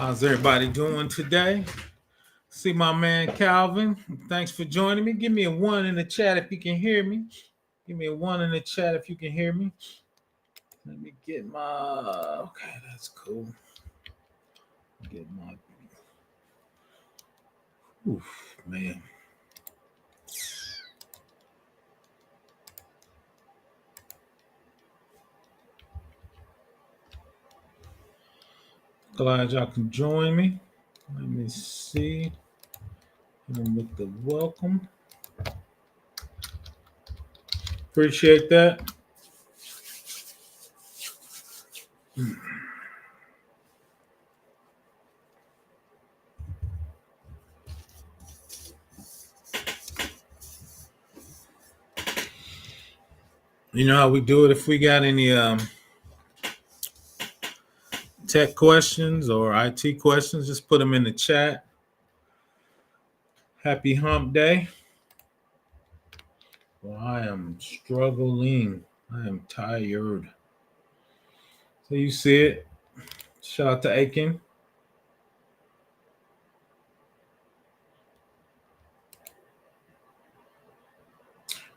How's everybody doing today? See my man Calvin. Thanks for joining me. Give me a one in the chat if you can hear me. Give me a one in the chat if you can hear me. Let me get my. Okay, that's cool. Get my. Oof, man. Glad y'all can join me. Let me see. With the welcome. Appreciate that. You know how we do it. If we got any tech questions or IT questions, just put them in the chat. Happy hump day. Well, I am struggling. I am tired. So you see it. Shout out to Aiken.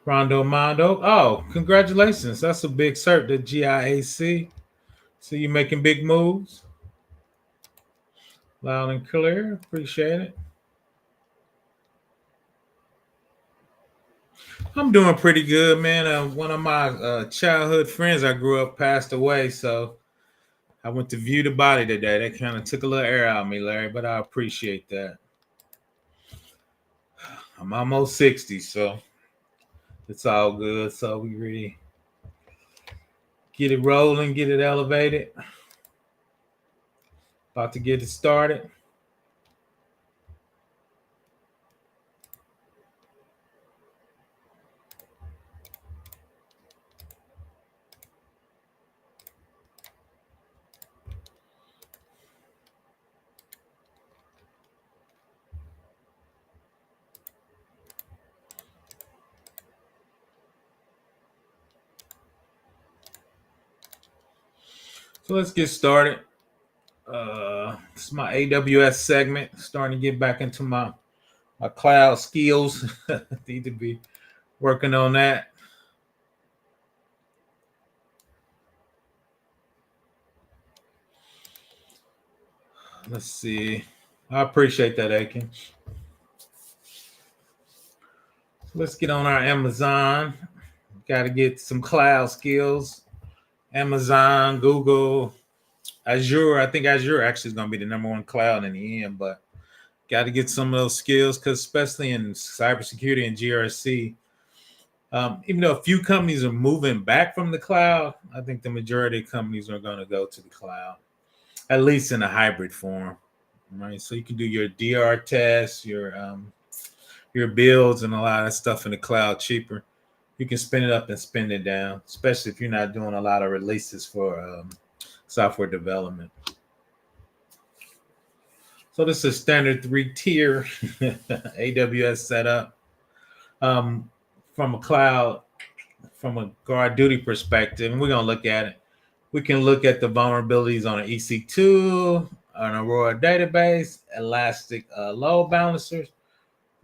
Rondo Mondo. Oh, congratulations. That's a big cert, the GIAC. So you making big moves. Loud and clear. Appreciate it. I'm doing pretty good, man. One of my childhood friends I grew up passed away, so I went to view the body today. That kind of took a little air out of me, Larry, but I appreciate that. I'm almost 60, so it's all good. So we really get it rolling, get it elevated. About to get it started. So let's get started. This is my AWS segment. Starting to get back into my cloud skills. Need to be working on that. Let's see. I appreciate that, Aiken. Let's get on our Amazon. Got to get some cloud skills. Amazon, Google, Azure. I think Azure actually is going to be the number one cloud in the end, but got to get some of those skills because especially in cybersecurity and GRC, even though a few companies are moving back from the cloud, I think the majority of companies are going to go to the cloud, at least in a hybrid form, right? So you can do your DR tests, your builds, and a lot of stuff in the cloud cheaper. You can spin it up and spin it down, especially if you're not doing a lot of releases for software development. So this is a standard 3-tier AWS setup. From a cloud, from a GuardDuty perspective, and we're going to look at it. We can look at the vulnerabilities on an EC2, an Aurora database, Elastic load balancers.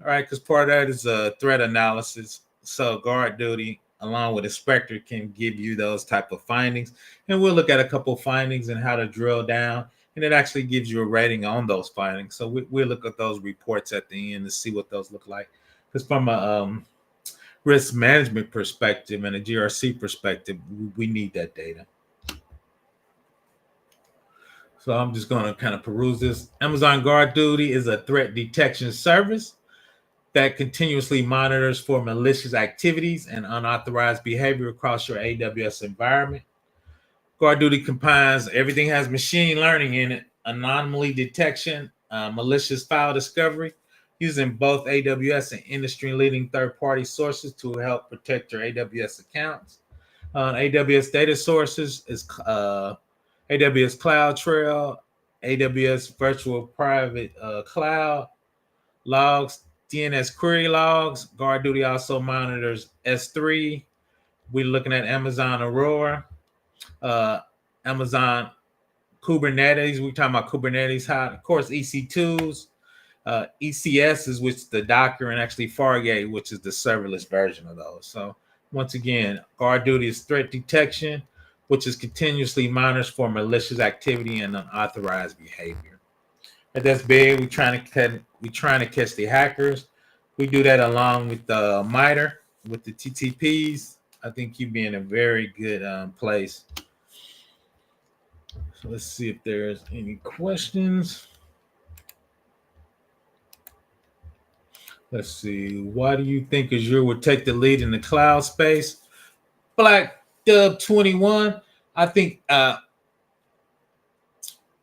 All right, because part of that is a threat analysis. So GuardDuty, along with Inspector, can give you those type of findings. And we'll look at a couple of findings and how to drill down. And it actually gives you a rating on those findings. So we'll look at those reports at the end to see what those look like. Because from a risk management perspective and a GRC perspective, we need that data. So I'm just going to kind of peruse this. Amazon GuardDuty is a threat detection service that continuously monitors for malicious activities and unauthorized behavior across your AWS environment. GuardDuty combines everything has machine learning in it, anomaly detection, malicious file discovery, using both AWS and industry-leading third-party sources to help protect your AWS accounts. AWS data sources is AWS CloudTrail, AWS Virtual Private Cloud, logs, DNS query logs. GuardDuty also monitors S3. We're looking at Amazon Aurora, Amazon Kubernetes. We're talking about Kubernetes. How, of course, EC2s, ECS is which the Docker, and actually Fargate, which is the serverless version of those. So once again, GuardDuty is threat detection, which is continuously monitors for malicious activity and unauthorized behavior. And that's big. We're trying to catch the hackers. We do that along with the MITRE, with the TTPs. I think you'd be in a very good place. So let's see if there's any questions. Let's see. Why do you think Azure would take the lead in the cloud space? Black Dub 21. I think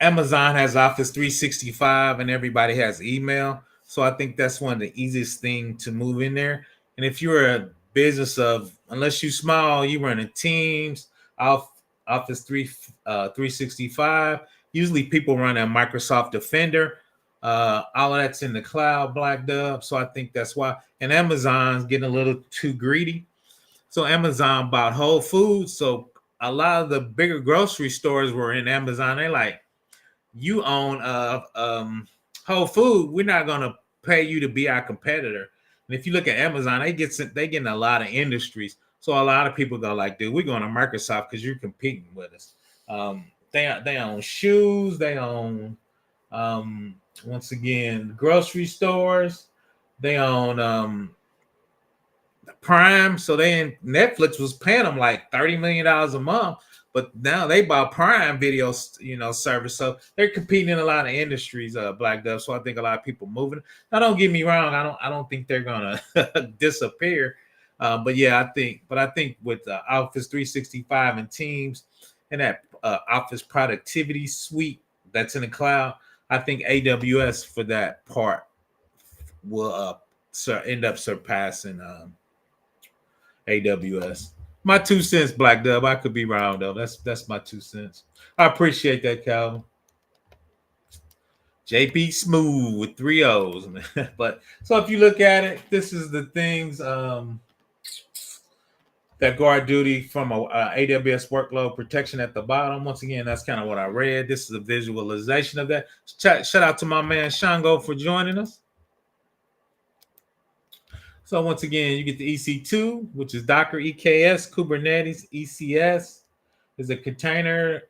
Amazon has Office 365 and everybody has email. So I think that's one of the easiest things to move in there. And if you're a business of, unless you're small, you run Teams, Office 365. Usually people run a Microsoft Defender. All of that's in the cloud, Black Dub. So I think that's why. And Amazon's getting a little too greedy. So Amazon bought Whole Foods. So a lot of the bigger grocery stores were in Amazon. They're like, you own Whole Food, we're not going to pay you to be our competitor. And if you look at Amazon, they getting a lot of industries. So a lot of people go like, dude, we're going to Microsoft because you're competing with us. They own shoes. They own, once again, grocery stores. They own Prime. So Netflix was paying them like $30 million a month. But now they bought Prime Video, service. So they're competing in a lot of industries, Black Dove. So I think a lot of people moving. Now, don't get me wrong. I don't think they're gonna disappear. But yeah, I think with Office 365 and Teams and that Office productivity suite that's in the cloud, I think AWS for that part will end up surpassing AWS. My 2 cents, Black Dub. I could be wrong though. That's my 2 cents. I appreciate that, Calvin. JP Smooth with 3 O's. But so if you look at it, this is the things that GuardDuty from a AWS workload protection at the bottom. Once again, that's kind of what I read. This is a visualization of that. Shout out to my man Shango for joining us. So once again, you get the EC2, which is Docker, EKS, Kubernetes, ECS is a container.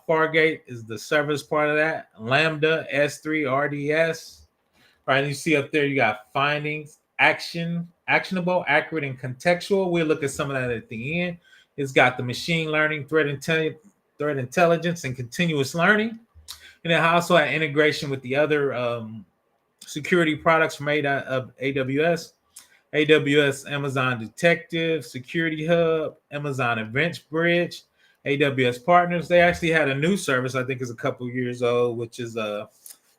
Fargate is the service part of that. Lambda, S3, RDS. All right, and you see up there, you got findings, actionable, accurate, and contextual. We'll look at some of that at the end. It's got the machine learning, threat intelligence, and continuous learning. And it also had integration with the other security products from AWS. AWS Amazon Detective, Security Hub, Amazon Event Bridge, AWS Partners. They actually had a new service, I think is a couple years old, which is and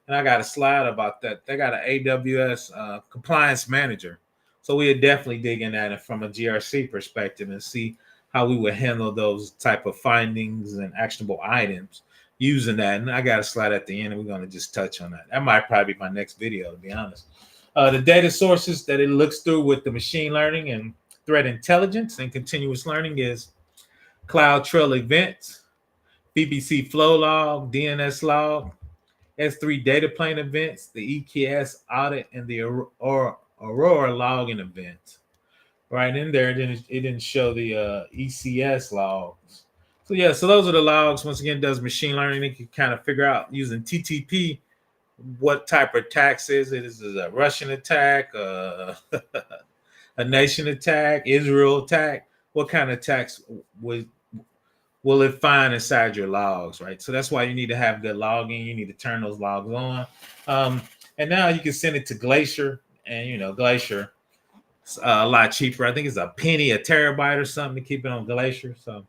I got a slide about that. They got an AWS Compliance Manager. So we would definitely dig in that from a GRC perspective and see how we would handle those type of findings and actionable items using that. And I got a slide at the end, and we're going to just touch on that. That might probably be my next video, to be honest. The data sources that it looks through with the machine learning and threat intelligence and continuous learning is CloudTrail events, BBC flow log, DNS log, S3 data plane events, the EKS audit, and the Aurora logging event. Right in there, it didn't show the ECS logs. So yeah, so those are the logs. Once again, does machine learning. It can kind of figure out using TTP what type of attacks is it? Is it a Russian attack, a nation attack, Israel attack? What kind of attacks will it find inside your logs, right? So that's why you need to have good logging. You need to turn those logs on. And now you can send it to Glacier, and Glacier is a lot cheaper. I think it's a penny a terabyte or something to keep it on Glacier. So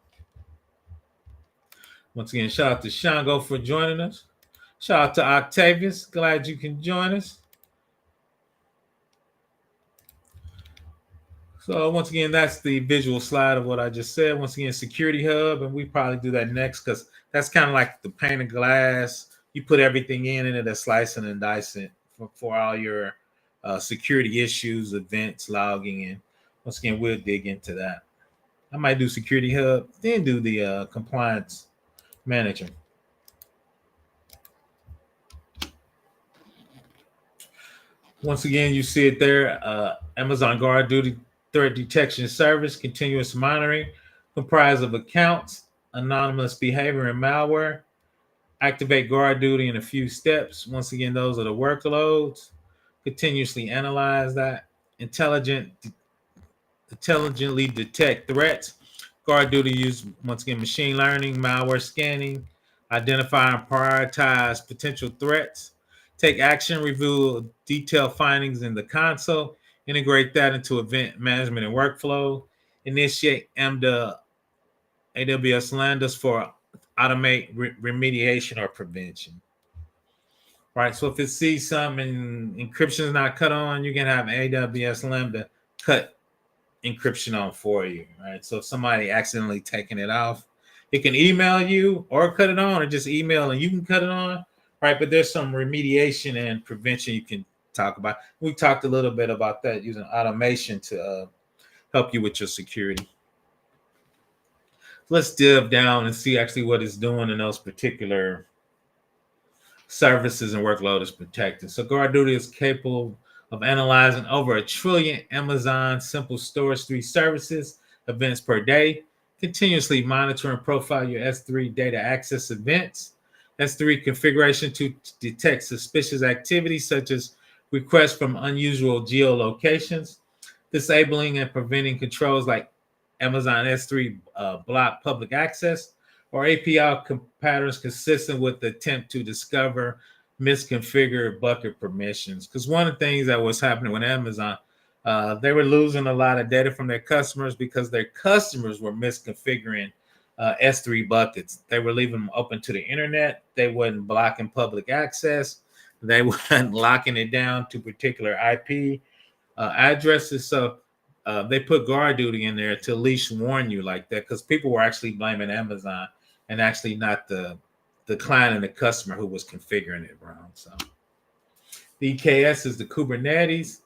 once again, shout out to Shango for joining us. Shout out to Octavius. Glad you can join us. So once again, that's the visual slide of what I just said. Once again, Security Hub, and we probably do that next because that's kind of like the pane of glass. You put everything in and it's slicing and dicing for all your security issues, events, logging, and once again, we'll dig into that. I might do Security Hub, then do the Compliance Manager. Once again, you see it there. Amazon GuardDuty threat detection service, continuous monitoring, comprised of accounts, anonymous behavior, and malware. Activate GuardDuty in a few steps. Once again, those are the workloads. Continuously analyze that. Intelligently detect threats. GuardDuty use once again machine learning, malware scanning, identify and prioritize potential threats. Take action, review detailed findings in the console, integrate that into event management and workflow. Initiate AMDA AWS Lambdas for automate remediation or prevention. Right. So if it sees something and encryption is not cut on, you can have AWS Lambda cut encryption on for you. Right. So if somebody accidentally taking it off, it can email you or cut it on, or just email and you can cut it on. Right. But there's some remediation and prevention you can talk about. We talked a little bit about that using automation to help you with your security. Let's dive down and see actually what it's doing in those particular services and workload is protected. So GuardDuty is capable of analyzing over 1 trillion Amazon simple storage 3 services events per day, continuously monitor and profile your S3 data access events, S3 configuration to detect suspicious activity such as requests from unusual geolocations, disabling and preventing controls like Amazon S3 block public access, or API patterns consistent with the attempt to discover misconfigured bucket permissions. Because one of the things that was happening with Amazon, they were losing a lot of data from their customers because their customers were misconfiguring S3 buckets. They were leaving them open to the internet. They wasn't blocking public access. They weren't locking it down to particular IP addresses. So they put GuardDuty in there to at least warn you like that, because people were actually blaming Amazon and actually not the client and the customer who was configuring it wrong. So the EKS is the Kubernetes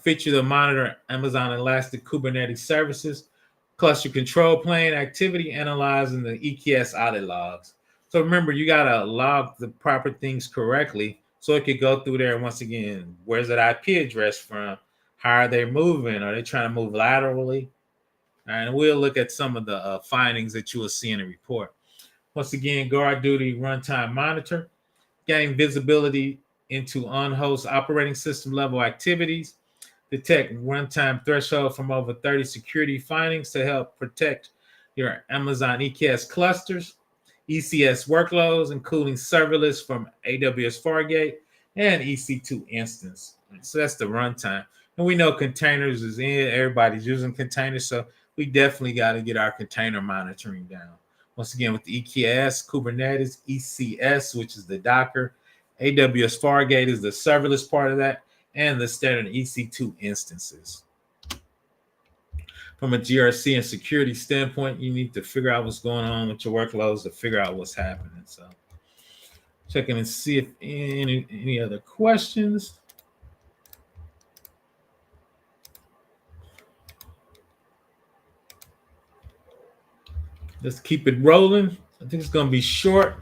feature to monitor Amazon Elastic Kubernetes services, cluster control plane activity, analyzing the EKS audit logs. So remember, you got to log the proper things correctly so it could go through there. Once again, where's that IP address from? How are they moving? Are they trying to move laterally? And we'll look at some of the findings that you will see in the report. Once again, GuardDuty runtime monitor, gain visibility into on-host operating system level activities, detect runtime threshold from over 30 security findings to help protect your Amazon EKS clusters, ECS workloads, including serverless from AWS Fargate and EC2 instance. So that's the runtime. And we know containers is in, everybody's using containers, so we definitely got to get our container monitoring down. Once again, with the EKS, Kubernetes, ECS, which is the Docker, AWS Fargate is the serverless part of that, and the standard EC2 instances. From a GRC and security standpoint, you need to figure out what's going on with your workloads to figure out what's happening. So checking and see if any other questions. Let's keep it rolling. I think it's going to be short.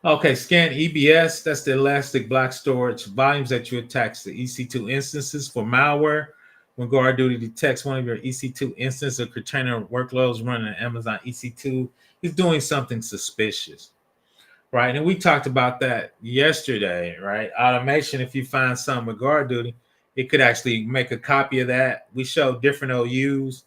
Okay, scan EBS. That's the elastic block storage volumes that you attach to EC2 instances for malware. When GuardDuty detects one of your EC2 instance or container workloads running on Amazon EC2 is doing something suspicious, right? And we talked about that yesterday, right? Automation, if you find something with GuardDuty, it could actually make a copy of that. We show different OUs.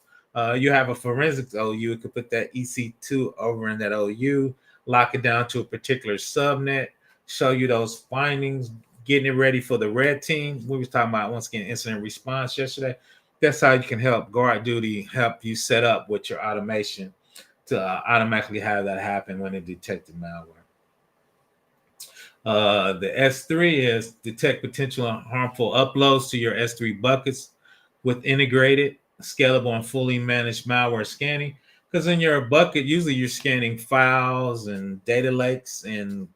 You have a forensics OU, it could put that EC2 over in that OU, lock it down to a particular subnet, show you those findings, getting it ready for the red team. We were talking about, once again, incident response yesterday. That's how you can help GuardDuty help you set up with your automation to automatically have that happen when it detected malware. The S3 is detect potential harmful uploads to your S3 buckets with integrated, scalable, and fully managed malware scanning. Because in your bucket, usually you're scanning files and data lakes and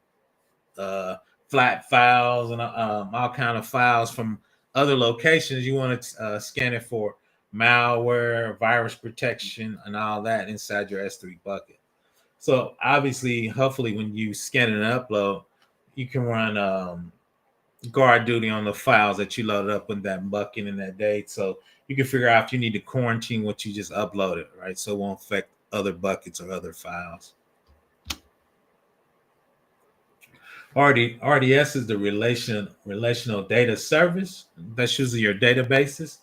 flat files and all kind of files from other locations. You want to scan it for malware, virus protection, and all that inside your S3 bucket. So obviously, hopefully, when you scan and upload, you can run guard duty on the files that you loaded up in that bucket in that date. So you can figure out if you need to quarantine what you just uploaded, right? So it won't affect other buckets or other files. RDS is the relational data service. That's usually your databases.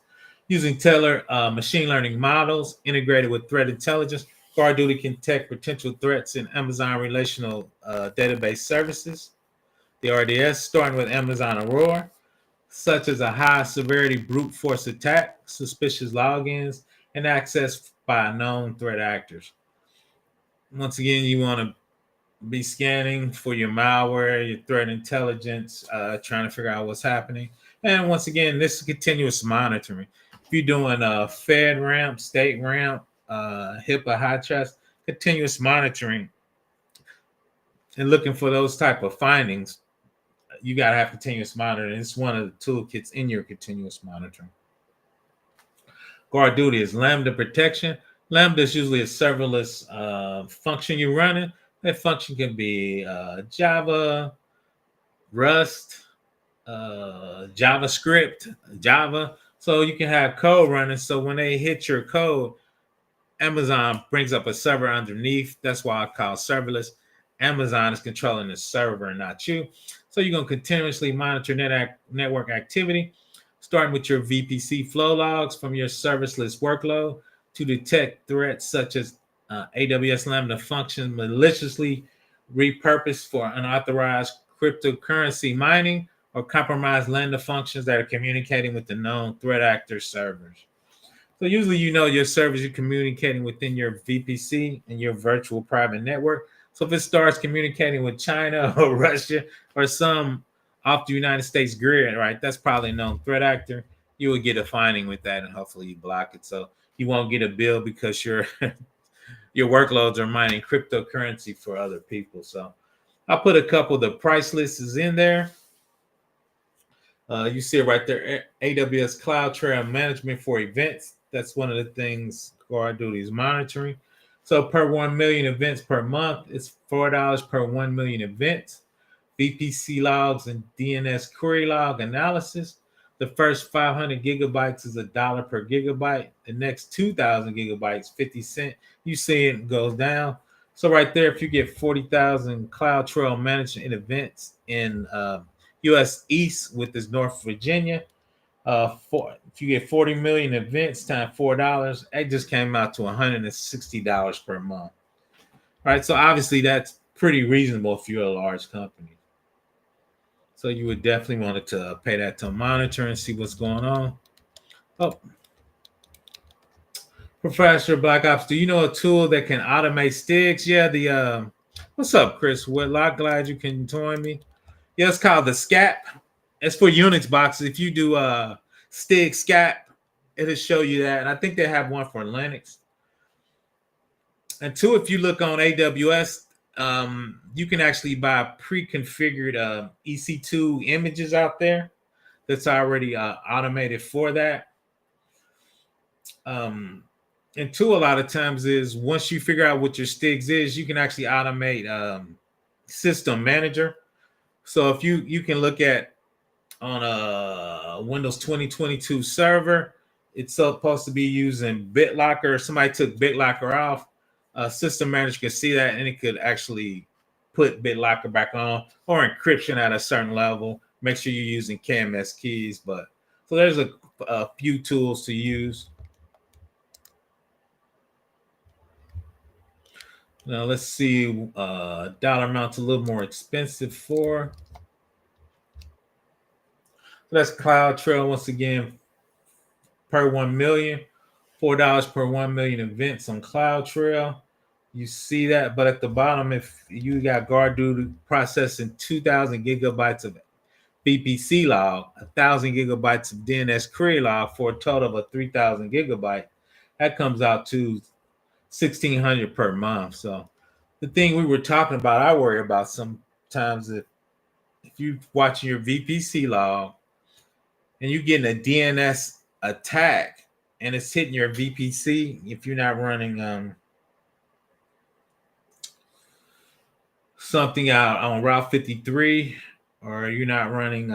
Using tailored machine learning models integrated with threat intelligence, GuardDuty can detect potential threats in Amazon relational database services. The RDS, starting with Amazon Aurora, such as a high severity brute force attack, suspicious logins, and access by known threat actors. Once again, you want to be scanning for your malware, your threat intelligence, trying to figure out what's happening. And once again, this is continuous monitoring. If you're doing a FedRAMP, state ramp, HIPAA, high trust, continuous monitoring, and looking for those type of findings, you got to have continuous monitoring. It's one of the toolkits in your continuous monitoring. GuardDuty is Lambda protection. Lambda is usually a serverless function you're running. That function can be Java, Rust, JavaScript, Java. So you can have code running. So when they hit your code, Amazon brings up a server underneath. That's why I call serverless. Amazon is controlling the server and not you. So you're going to continuously monitor network activity, starting with your VPC flow logs from your serviceless workload to detect threats such as AWS Lambda function maliciously repurposed for unauthorized cryptocurrency mining or compromised Lambda functions that are communicating with the known threat actor servers. So usually, your servers you're communicating within your VPC and your virtual private network. So if it starts communicating with China or Russia or some off the United States grid, right, that's probably a known threat actor. You will get a finding with that, and hopefully you block it. So you won't get a bill because your workloads are mining cryptocurrency for other people. So I'll put a couple of the price lists in there. You see it right there, AWS Cloud Trail Management for events. That's one of the things GuardDuty is monitoring. So per 1 million events per month, it's $4 per 1 million events. VPC logs and DNS query log analysis. The first 500 gigabytes is $1 per gigabyte. The next 2,000 gigabytes, 50 cents. You see it goes down. So right there, if you get 40,000 Cloud Trail Management events in U.S. East with this North Virginia, if you get 40 million events times $4, it just came out to $160 per month. Right, so obviously that's pretty reasonable if you're a large company. So you would definitely want to pay that to monitor and see what's going on. Oh, Professor Black Ops, do you know a tool that can automate STIGs? Yeah, what's up, Chris Whitlock? Glad you can join me. Yeah, it's called the SCAP. It's for Unix boxes. If you do STIG SCAP, it'll show you that. And I think they have one for Linux. And two, if you look on AWS, you can actually buy pre-configured EC2 images out there that's already automated for that. And two, a lot of times is once you figure out what your STIGs is, you can actually automate system manager. So if you can look at on a Windows 2022 server, it's supposed to be using BitLocker. Somebody took BitLocker off. System manager can see that, and it could actually put BitLocker back on or encryption at a certain level. Make sure you're using KMS keys. But so there's a few tools to use. Now let's see. Dollar amount's a little more expensive for. That's CloudTrail once again per 1 million, $4 per 1 million events on CloudTrail. You see that, but at the bottom, if you got GuardDuty processing 2,000 gigabytes of VPC log, 1,000 gigabytes of DNS query log for a total of 3,000 gigabyte, that comes out to $1,600 per month. So the thing we were talking about, I worry about sometimes if you're watching your VPC log and you're getting a DNS attack and it's hitting your VPC, if you're not running something out on Route 53 or you're not running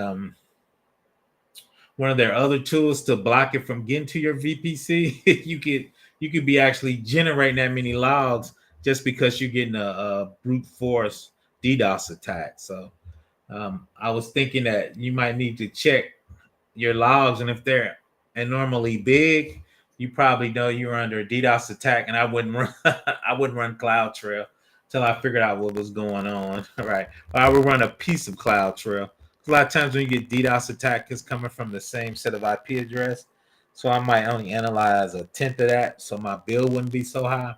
one of their other tools to block it from getting to your VPC, you could be actually generating that many logs just because you're getting a brute force DDoS attack. So I was thinking that you might need to check your logs, and if they're normally big, you probably know you're under a DDoS attack. And I wouldn't run I wouldn't run CloudTrail till I figured out what was going on. Right, I would run a piece of CloudTrail. A lot of times when you get DDoS attack, it's coming from the same set of IP address. So I might only analyze a tenth of that, so my bill wouldn't be so high.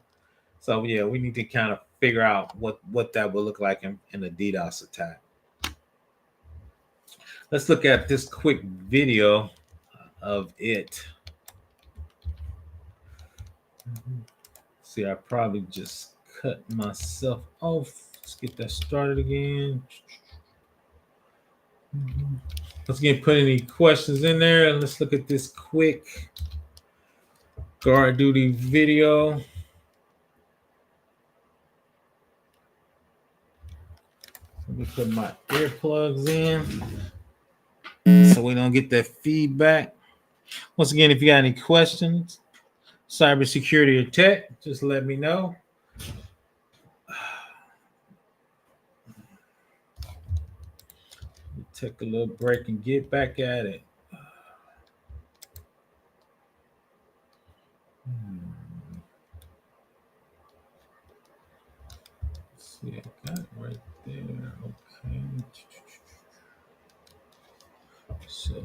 So yeah, we need to kind of figure out what that would look like in a DDoS attack. Let's look at this quick video of it. See, I probably just cut myself off. Let's get that started again. Let's get put any questions in there, and let's look at this quick GuardDuty video. Let me put my earplugs in so we don't get that feedback. Once again, if you got any questions, cybersecurity or tech, just let me know. Take a little break and get back at it. Let's see, I got it right there. Okay. So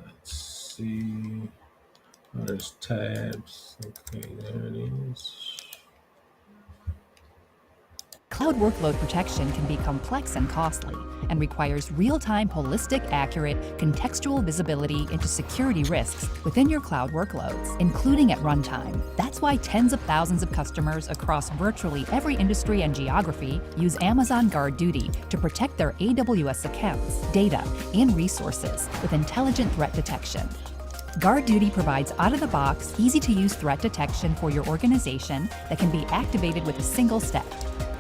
let's see. Oh, there's tabs. Okay, there it is. Cloud workload protection can be complex and costly and requires real-time, holistic, accurate, contextual visibility into security risks within your cloud workloads, including at runtime. That's why tens of thousands of customers across virtually every industry and geography use Amazon GuardDuty to protect their AWS accounts, data, and resources with intelligent threat detection. GuardDuty provides out-of-the-box, easy-to-use threat detection for your organization that can be activated with a single step.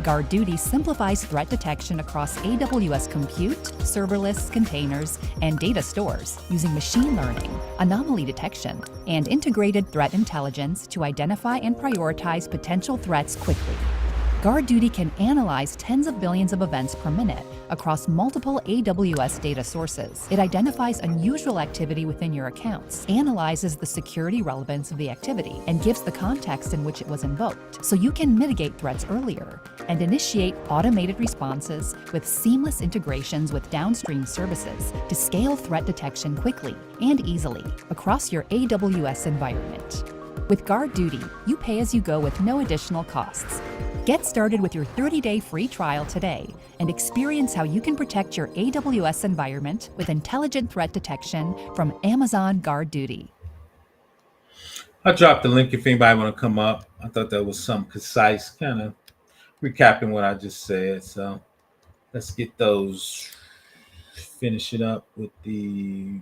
GuardDuty simplifies threat detection across AWS compute, serverless, containers, and data stores using machine learning, anomaly detection, and integrated threat intelligence to identify and prioritize potential threats quickly. GuardDuty can analyze tens of billions of events per minute across multiple AWS data sources. It identifies unusual activity within your accounts, analyzes the security relevance of the activity, and gives the context in which it was invoked, so you can mitigate threats earlier and initiate automated responses with seamless integrations with downstream services to scale threat detection quickly and easily across your AWS environment. With GuardDuty, you pay as you go with no additional costs. Get started with your 30-day free trial today and experience how you can protect your AWS environment with intelligent threat detection from Amazon GuardDuty. I dropped the link if anybody want to come up. I thought that was some concise, kind of recapping what I just said. So let's get those, finish it up with the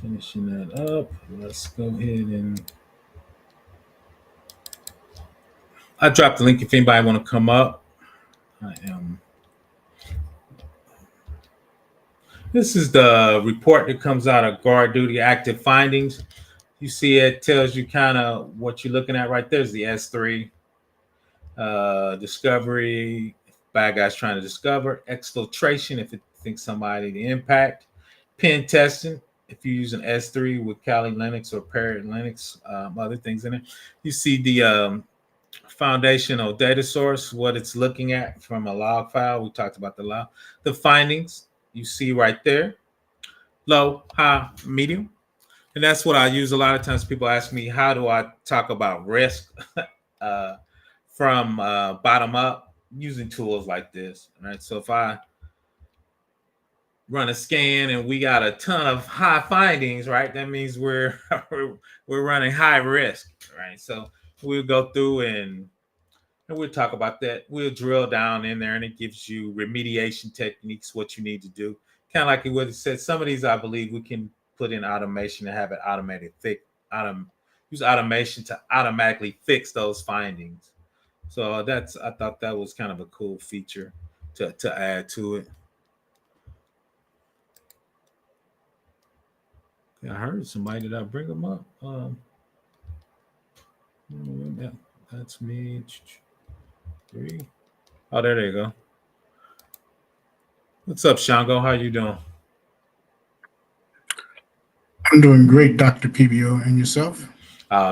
finishing that up. Let's go ahead and I dropped the link if anybody want to come up. This is the report that comes out of GuardDuty active findings. You see it tells you kind of what you're looking at right there is the S3 discovery, bad guys trying to discover, exfiltration if it thinks somebody to impact, pen testing if you use an S3 with Kali Linux or Parrot Linux, other things in it. You see the foundational data source, what it's looking at from a log file. We talked about the log. The findings you see right there, low, high, medium. And that's what I use. A lot of times people ask me, how do I talk about risk from bottom up using tools like this, right? So if I run a scan and we got a ton of high findings, right? That means we're running high risk, right? So we'll go through and we'll talk about that. We'll drill down in there and it gives you remediation techniques, what you need to do. Kind of like what it said. Some of these, I believe, we can put in automation and have it automated use automation to automatically fix those findings. So I thought that was kind of a cool feature to add to it. I heard somebody. Did I bring them up? Yeah, that's me. Three. Oh, there they go. What's up, Shango? How you doing? I'm doing great, Dr. PBO, and yourself?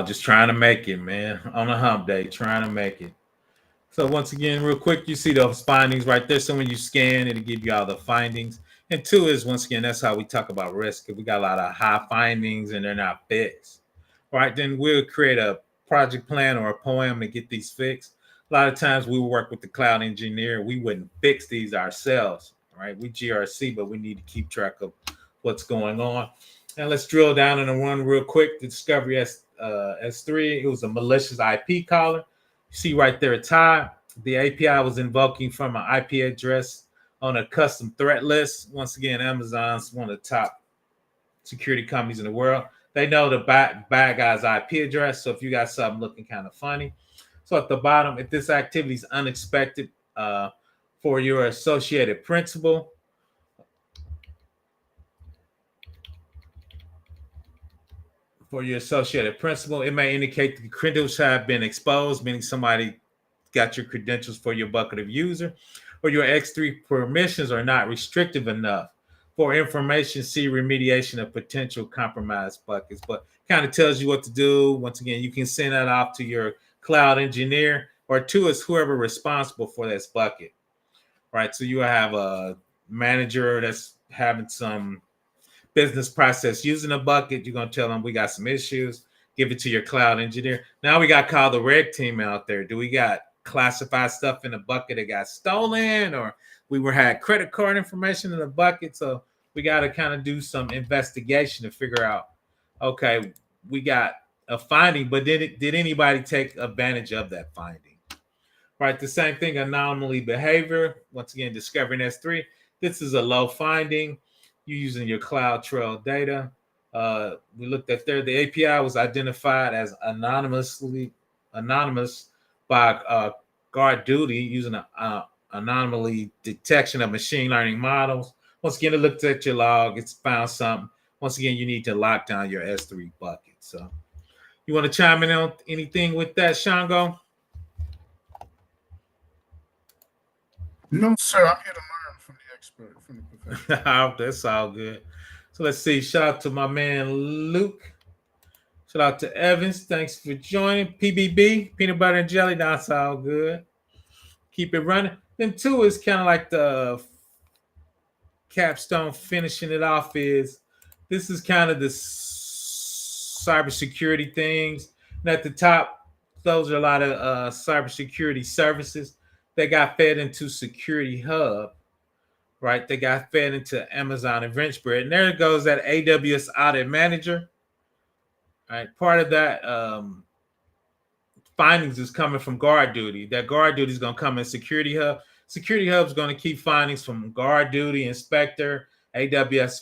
Just trying to make it, man. On a hump day, trying to make it. So once again, real quick, you see those findings right there. So when you scan, it'll give you all the findings. And two is, once again, that's how we talk about risk. If we got a lot of high findings and they're not fixed, right? Then we'll create a project plan or a poem to get these fixed. A lot of times we will work with the cloud engineer. We wouldn't fix these ourselves, right? We GRC, but we need to keep track of what's going on. Now let's drill down into one real quick. The Discovery S3, it was a malicious IP caller. You see right there, it's high. The API was invoking from an IP address on a custom threat list. Once again, Amazon's one of the top security companies in the world. They know the bad guy's IP address. So if you got something looking kind of funny. So at the bottom, if this activity is unexpected for your associated principal, it may indicate the credentials have been exposed, meaning somebody got your credentials for your bucket of user, or your X3 permissions are not restrictive enough. For information, see remediation of potential compromised buckets. But kind of tells you what to do. Once again, you can send that off to your cloud engineer, or two is whoever responsible for this bucket. Right. So you have a manager that's having some business process using a bucket. You're gonna tell them we got some issues. Give it to your cloud engineer. Now we got to call the red team out there. Do we got classified stuff in the bucket that got stolen, or had credit card information in the bucket? So we got to kind of do some investigation to figure out, okay, we got a finding, but did anybody take advantage of that finding? Right. The same thing, anomaly behavior. Once again, discovering S3. This is a low finding. You're using your cloud trail data. We looked at there. The API was identified as anonymous by GuardDuty using an anomaly detection of machine learning models. Once again, it looked at your log. It's found something. Once again, you need to lock down your S3 bucket. So you want to chime in on anything with that, Shango? No, sir. I'm here to learn from the expert, from the professional. That's all good. So let's see. Shout out to my man Luke. Shout out to Evans. Thanks for joining. PBB, peanut butter and jelly. That's all good. Keep it running. Then two is kind of like the capstone, finishing it off. This is kind of the cybersecurity things. And at the top, those are a lot of cybersecurity services that got fed into Security Hub, right? They got fed into Amazon Event Spread. And there goes that AWS Audit Manager. All right, part of that findings is coming from GuardDuty. That GuardDuty is going to come in Security Hub. Security Hub is going to keep findings from GuardDuty, Inspector, AWS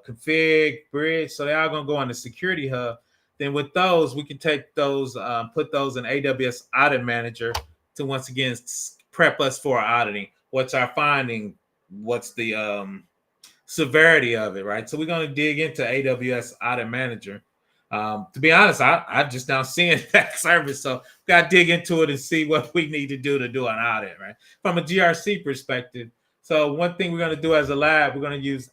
Config, Bridge. So they're all going to go on the Security Hub. Then with those, we can take those, put those in AWS Audit Manager to once again prep us for auditing. What's our finding? What's the severity of it, right? So we're going to dig into AWS Audit Manager. To be honest, I just now seeing that service, so got to dig into it and see what we need to do an audit, right? From a GRC perspective. So one thing we're going to do as a lab, we're going to use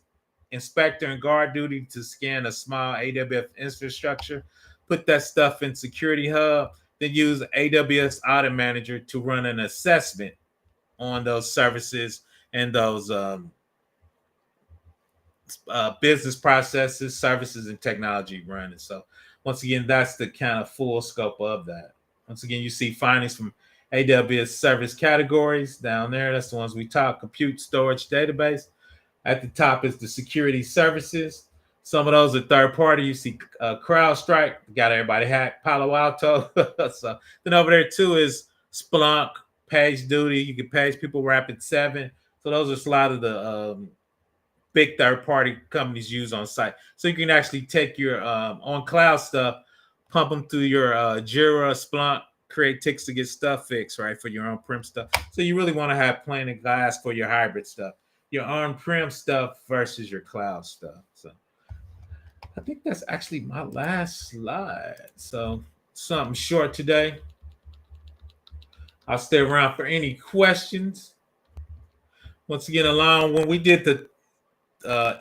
Inspector and GuardDuty to scan a small AWS infrastructure, put that stuff in Security Hub, then use AWS Audit Manager to run an assessment on those services and those business processes, services, and technology running. So once again, that's the kind of full scope of that. Once again, you see findings from AWS service categories down there. That's the ones we talk: compute, storage, database. At the top is the security services. Some of those are third party. You see CrowdStrike, got everybody hacked. Palo Alto. So then over there too is Splunk, PagerDuty. You can page people, Rapid7. So those are a lot of the big third-party companies use on site. So you can actually take your on-cloud stuff, pump them through your Jira, Splunk, create ticks to get stuff fixed, right, for your on-prem stuff. So you really want to have pane of glass for your hybrid stuff, your on-prem stuff versus your cloud stuff. So I think that's actually my last slide. So something short today. I'll stay around for any questions. Once again, along when we did the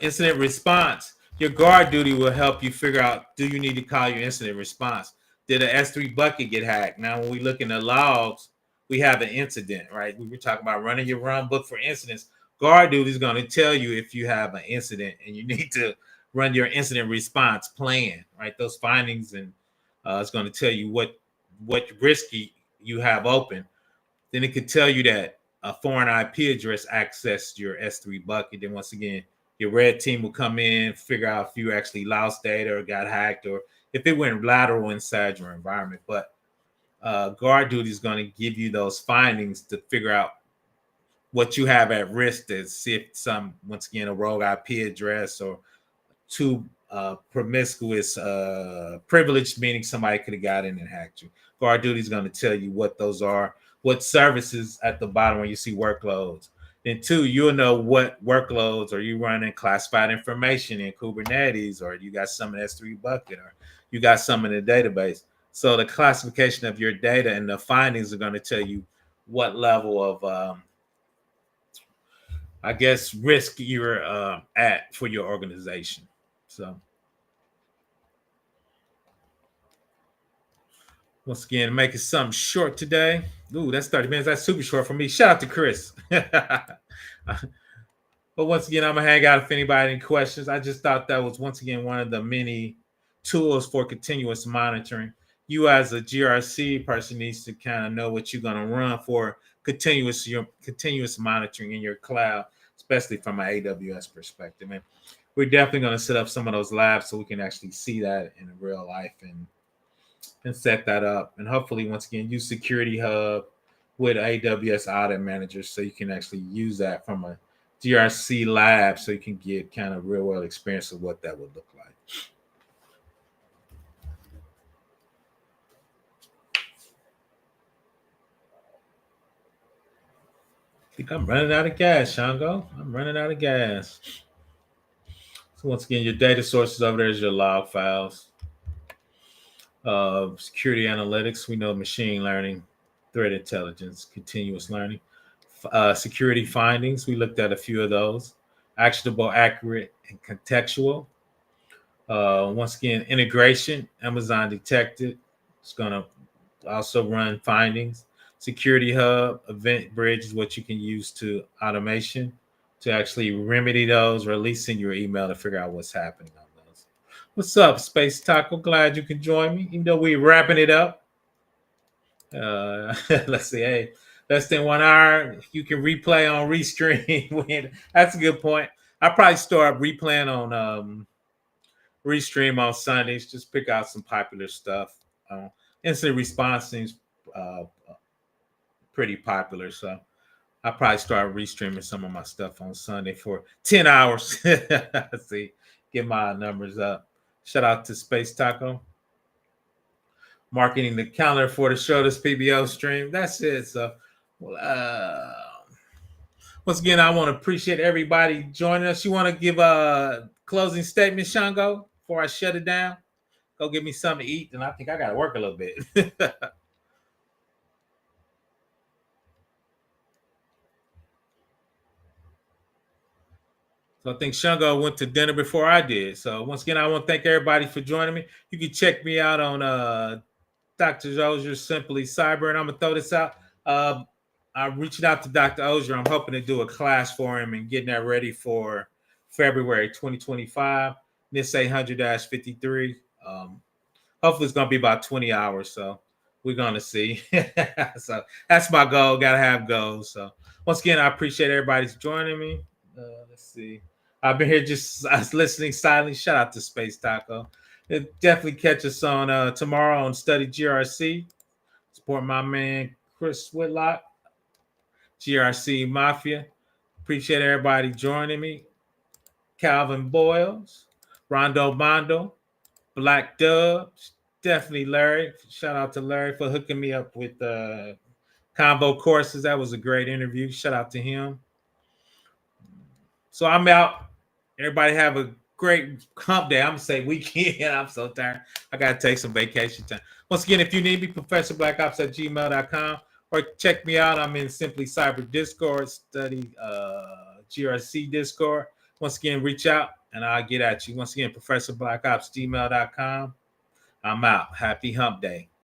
incident response, your GuardDuty will help you figure out, do you need to call your incident response? Did an S3 bucket get hacked? Now, when we look in the logs, we have an incident, right? We were talking about running your run book for incidents. GuardDuty is going to tell you if you have an incident and you need to run your incident response plan, right? Those findings, and it's going to tell you what risk you have open. Then it could tell you that a foreign IP address accessed your S3 bucket. Then once again, your red team will come in, figure out if you actually lost data or got hacked, or if it went lateral inside your environment. But GuardDuty is going to give you those findings to figure out what you have at risk, to see if once again, a rogue IP address or too promiscuous privileged, meaning somebody could have got in and hacked you. GuardDuty is going to tell you what those are, what services at the bottom when you see workloads. Then two, you'll know what workloads are you running classified information in Kubernetes, or you got some in S3 bucket, or you got some in the database. So the classification of your data and the findings are going to tell you what level of, I guess, risk you're at for your organization. So once again, making something short today. Ooh, that's 30 minutes. That's super short for me. Shout out to Chris. But once again, I'm going to hang out if anybody has any questions. I just thought that was, once again, one of the many tools for continuous monitoring. You as a GRC person needs to kind of know what you're going to run for continuous monitoring in your cloud, especially from an AWS perspective. And we're definitely going to set up some of those labs so we can actually see that in real life and set that up. And hopefully, once again, use Security Hub with AWS Audit Manager so you can actually use that from a GRC lab so you can get kind of real world experience of what that would look like. I think I'm running out of gas, Shango. I'm running out of gas. So once again, your data sources over there is your log files. Security analytics, we know machine learning, threat intelligence, continuous learning. Security findings, we looked at a few of those. Actionable, accurate, and contextual. Once again, integration, Amazon detected. It's going to also run findings. Security Hub, Event Bridge is what you can use to automation to actually remedy those, releasing your email to figure out what's happening on those. What's up, Space Taco? Glad you can join me, even though we're wrapping it up. Let's see. Hey, less than 1 hour, you can replay on Restream. That's a good point. I probably start replaying on Restream on Sundays. Just pick out some popular stuff. Incident response seems pretty popular, so I'll probably start restreaming some of my stuff on Sunday for 10 hours. Let's see, get my numbers up. Shout out to Space Taco. Marketing the calendar for the shortest PBO stream. That's it. So, once again, I want to appreciate everybody joining us. You want to give a closing statement, Shango, before I shut it down? Go get me something to eat, and I think I got to work a little bit. So I think Shango went to dinner before I did. So once again, I want to thank everybody for joining me. You can check me out on Dr. Ozier, Simply Cyber, and I'm going to throw this out. I'm reaching out to Dr. Ozier. I'm hoping to do a class for him and getting that ready for February 2025, NIST 800-53. Hopefully it's going to be about 20 hours. So we're going to see. So that's my goal. Got to have goals. So once again, I appreciate everybody's joining me. Let's see. I've been here just listening silently. Shout out to Space Taco. Definitely catch us on tomorrow on Study GRC. Support my man Chris Whitlock, GRC Mafia. Appreciate everybody joining me. Calvin Boyles, Rondo Mondo, Black Dubs, Definitely, Larry. Shout out to Larry for hooking me up with combo courses. That was a great interview. Shout out to him. So I'm out. Everybody have a great hump day. I'm gonna say weekend. I'm so tired. I gotta take some vacation time. Once again, if you need me, ProfessorBlackOps@gmail.com, or check me out. I'm in Simply Cyber Discord, study GRC Discord. Once again, reach out and I'll get at you. Once again, ProfessorBlackOps@gmail.com. I'm out. Happy hump day.